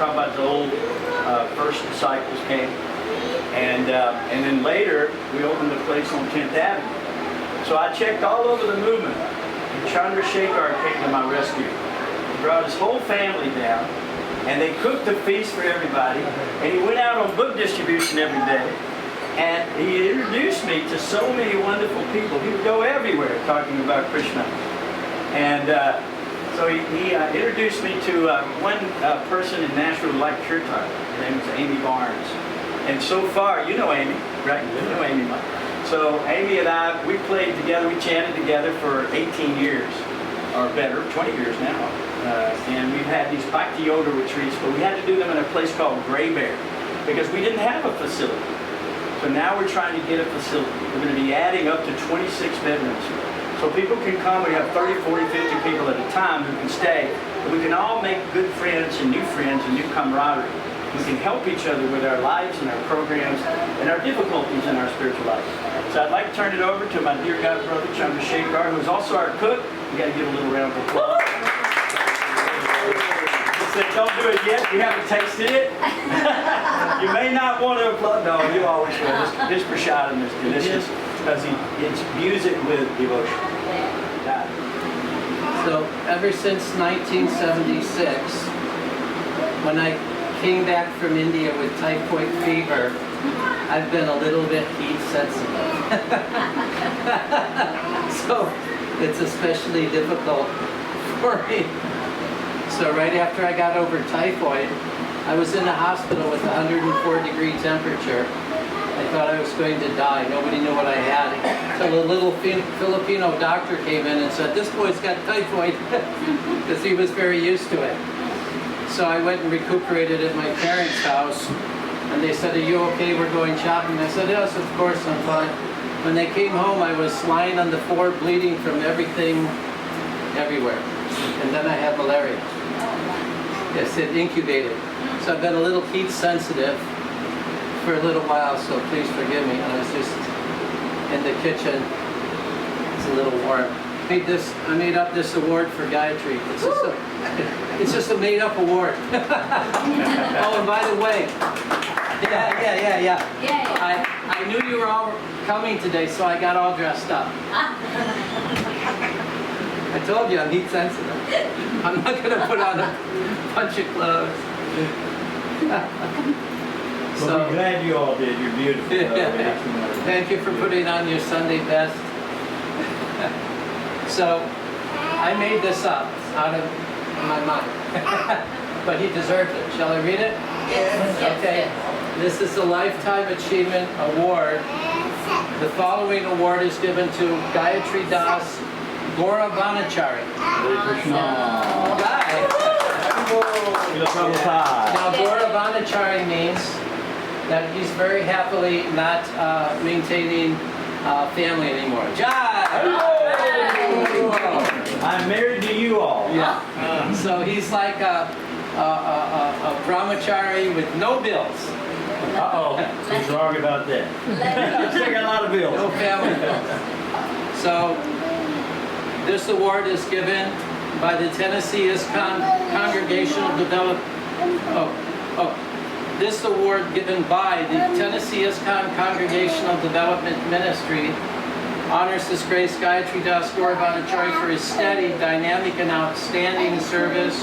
talking about the old first disciples came. And then later, we opened a place on 10th Avenue. So I checked all over the movement. And Chadrasekha came to my rescue. He brought his whole family down, and they cooked a feast for everybody. And he went out on book distribution every day. And he introduced me to so many wonderful people. He would go everywhere talking about Krishna. And so he introduced me to one person in Nashville who liked kirtan. Her name was Amy Barnes. And so far, you know Amy, right? You know Amy. So Amy and I, we played together, we chanted together for 18 years, or better, 20 years now. And we've had these Bhakti Yoga retreats, but we had to do them in a place called Gray Bear, because we didn't have a facility. So now we're trying to get a facility. We're going to be adding up to 26 bedrooms. So people can come, we have 30, 40, 50 people at a time who can stay. And we can all make good friends and new camaraderie. We can help each other with our lives and our programs and our difficulties in our spiritual life. So I'd like to turn it over to my dear God brother, Chadrasekha, who's also our cook. We got to give a little round of applause. He said, don't do it yet. You haven't tasted it. You may not want to applaud. No, you always will. This prasadam is delicious because he imbues it with devotion. So ever since 1976, when I came back from India with typhoid fever, I've been a little bit heat sensitive. So it's especially difficult for me. So right after I got over typhoid, I was in the hospital with 104-degree temperature. I thought I was going to die. Nobody knew what I had. Until a little Filipino doctor came in and said, "This boy's got typhoid," because he was very used to it. So I went and recuperated at my parents' house, and they said, "Are you okay? We're going shopping." I said, "Yes, of course, I'm fine." When they came home, I was lying on the floor bleeding from everything, everywhere. And then I had malaria. Yes, it incubated. So I've been a little heat sensitive for a little while, so please forgive me. I was just in the kitchen. It's a little warm. I made up this award for Gayatri. It's just a made-up award. Oh, and by the way, yeah. I knew you were all coming today, so I got all dressed up. I told you I'm heat sensitive. I'm not going to put on a bunch of clothes. So we're glad you all did. You're beautiful. Thank you for putting on your Sunday best. So I made this up out of my mind. But he deserved it. Shall I read it? Yes. Okay. This is the Lifetime Achievement Award. The following award is given to Gayatri Das Gauravanachari. All right. Now Gauravanachari means that he's very happily not maintaining family anymore. Jai! I'm married to you all. Yeah. So he's like a brahmachari with no bills. Uh-oh. Who's wrong about that? He's still got a lot of bills. No family bills. So this award is given by the Tennessee ISKCON Congregational Development. This award given by the Tennessee ISKCON Congregational Development Ministry honors His Grace Gayatri Das Gauravanachari for his steady, dynamic, and outstanding service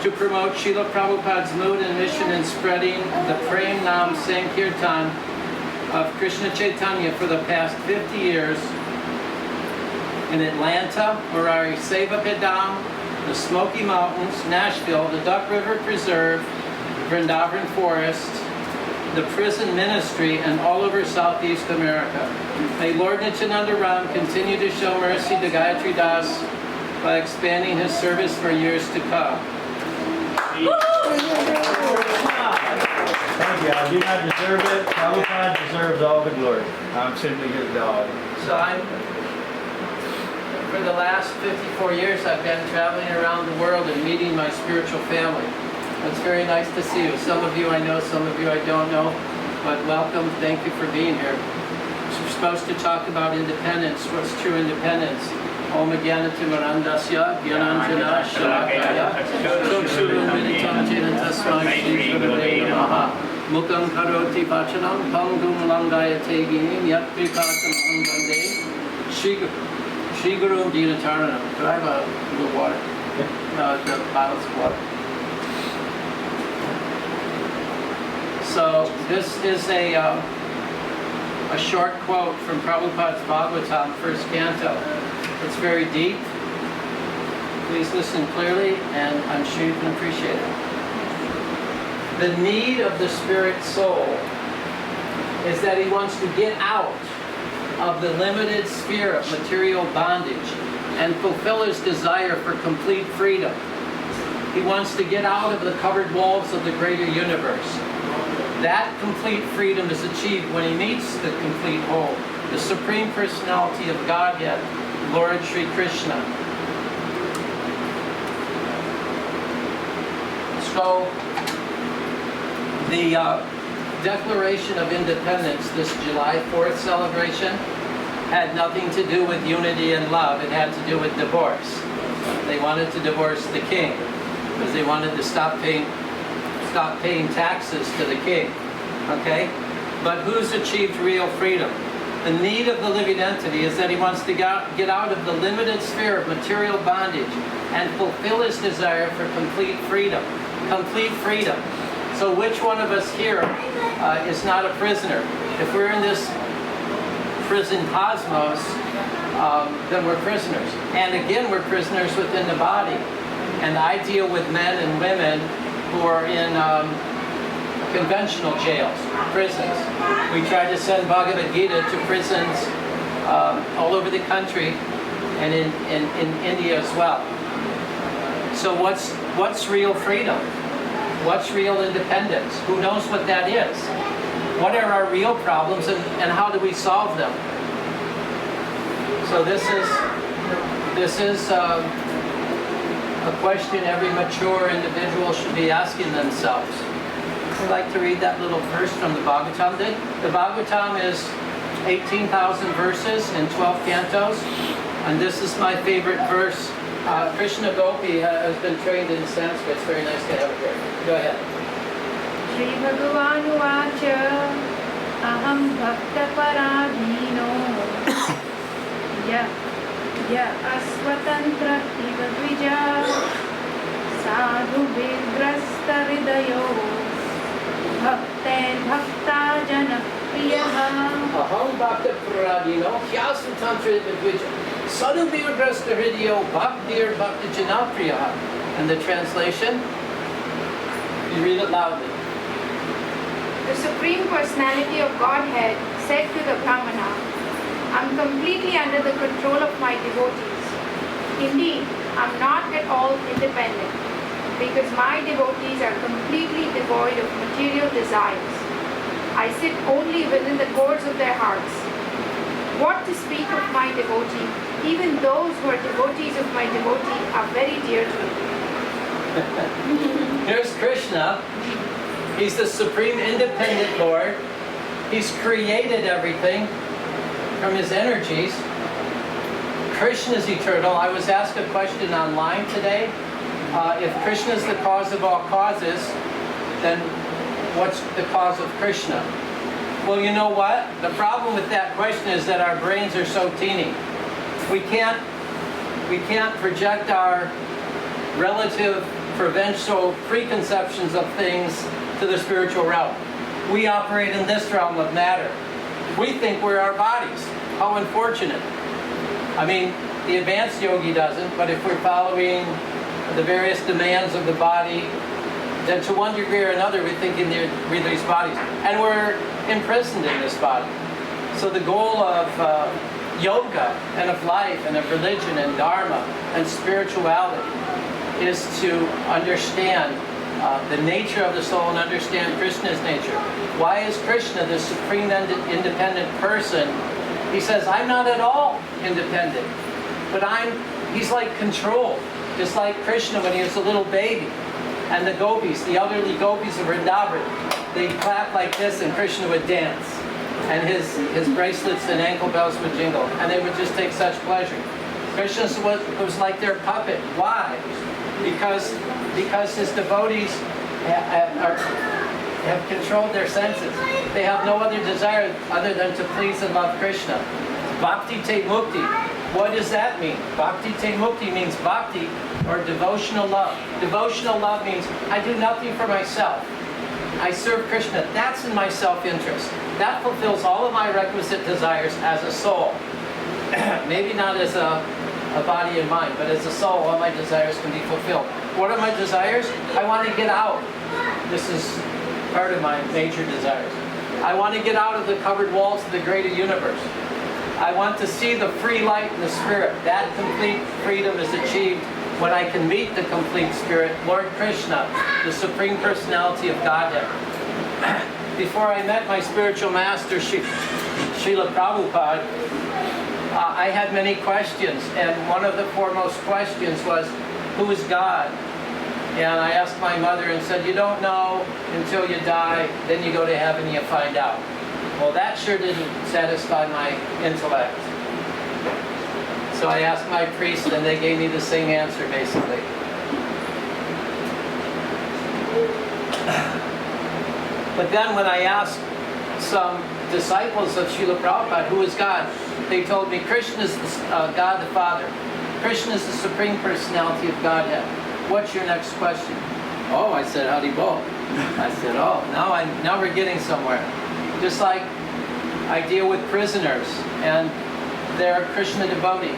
to promote Srila Prabhupada's mood and mission in spreading the Prem Nam Sankirtan of Krishna Chaitanya for the past 50 years in Atlanta, Murari Seva Pedam, the Smoky Mountains, Nashville, the Duck River Preserve, Vrindavan Forest, the prison ministry, and all over Southeast America. May Lord Nityananda Ram continue to show mercy to Gayatri Das by expanding his service for years to come. Thank you. I do not deserve it. Prabhupada deserves all the glory. I'm simply his dog. So for the last 54 years, I've been traveling around the world and meeting my spiritual family. It's very nice to see you. Some of you I know, some of you I don't know, but welcome. Thank you for being here. We're supposed to talk about independence. What's true independence? Om Jnanatimirandasya Jnananjana Shalakaya Chakshuru Militam Jena Tasmai Shri Gurave Namaha. Mukam karoti vachanam pangum langayate ginim yat vipatam angande. Shri Guru Dinataranam. Do I have a little water? No, the bottles of water. So this is a short quote from Prabhupada's Bhagavatam, first canto. It's very deep. Please listen clearly, and I'm sure you can appreciate it. The need of the spirit soul is that he wants to get out of the limited sphere of material bondage and fulfill his desire for complete freedom. He wants to get out of the covered walls of the greater universe. That complete freedom is achieved when he meets the complete whole, the Supreme Personality of Godhead, Lord Sri Krishna. So, the Declaration of Independence, this July 4th celebration, had nothing to do with unity and love. It had to do with divorce. They wanted to divorce the king because they wanted to stop paying taxes to the king. Okay? But who's achieved real freedom? The need of the living entity is that he wants to get out of the limited sphere of material bondage and fulfill his desire for complete freedom. Complete freedom. So which one of us here is not a prisoner? If we're in this prison cosmos, then we're prisoners. And again, we're prisoners within the body. And I deal with men and women who are in conventional jails, prisons. We try to send Bhagavad Gita to prisons all over the country and in India as well. So what's real freedom? What's real independence? Who knows what that is? What are our real problems and how do we solve them? So this is a question every mature individual should be asking themselves. I'd like to read that little verse from the Bhagavatam. The Bhagavatam is 18,000 verses in 12 cantos, and this is my favorite verse. Krishna Gopi has been trained in Sanskrit. It's very nice to have it here. Go ahead. Shri Bhagavan Vacha Aham Bhakta Paradhino Ya Aswatantra Iva Dvija Sadhu Vidrasta Hridayo Bhakten Bhakta Jana Priyaha Aham Bhakta Paradhino Ya Aswatantra Iva Dvija Sadhu Vidrasta Hridayo Bhaktir Bhakta Jana Priyaha. And the translation? You read it loudly. The Supreme Personality of Godhead said to the Brahmana, I am completely under the control of my devotees. Indeed, I am not at all independent, because my devotees are completely devoid of material desires. I sit only within the courts of their hearts. What to speak of my devotee? Even those who are devotees of my devotee are very dear to me. Here's Krishna. He's the Supreme Independent Lord. He's created everything from his energies. Krishna is eternal. I was asked a question online today. If Krishna is the cause of all causes, then what's the cause of Krishna? Well, you know what? The problem with that question is that our brains are so teeny. We can't project our relative provincial preconceptions of things to the spiritual realm. We operate in this realm of matter. We think we're our bodies. How unfortunate. I mean, the advanced yogi doesn't, but if we're following the various demands of the body, then to one degree or another we're thinking we're these bodies. And we're imprisoned in this body. So the goal of yoga and of life and of religion and dharma and spirituality is to understand the nature of the soul and understand Krishna's nature. Why is Krishna the supreme independent person? He says, I'm not at all independent, but he's like controlled, just like Krishna when he was a little baby. And the gopis, the elderly gopis of Vrindavan, they clap like this and Krishna would dance. And his bracelets and ankle bells would jingle. And they would just take such pleasure. Krishna was like their puppet. Why? Because his devotees have controlled their senses. They have no other desire other than to please and love Krishna. Bhakti te mukti. What does that mean? Bhakti te mukti means bhakti, or devotional love. Devotional love means I do nothing for myself. I serve Krishna. That's in my self-interest. That fulfills all of my requisite desires as a soul. Maybe not as a body and mind, but as a soul, all my desires can be fulfilled. What are my desires? I want to get out. This is part of my major desires. I want to get out of the covered walls of the greater universe. I want to see the free light in the Spirit. That complete freedom is achieved when I can meet the complete Spirit, Lord Krishna, the Supreme Personality of Godhead. Before I met my spiritual master, Srila Prabhupada, I had many questions, and one of the foremost questions was, who is God? And I asked my mother and said, you don't know until you die, then you go to heaven, you find out. Well, that sure didn't satisfy my intellect. So I asked my priest, and they gave me the same answer, basically. But then when I asked some disciples of Srila Prabhupada, who is God, they told me Krishna is God the Father. Krishna is the Supreme Personality of Godhead. What's your next question? Oh, I said, Howdy Bo. I said, oh, now we're getting somewhere. Just like I deal with prisoners, and they're Krishna devotees.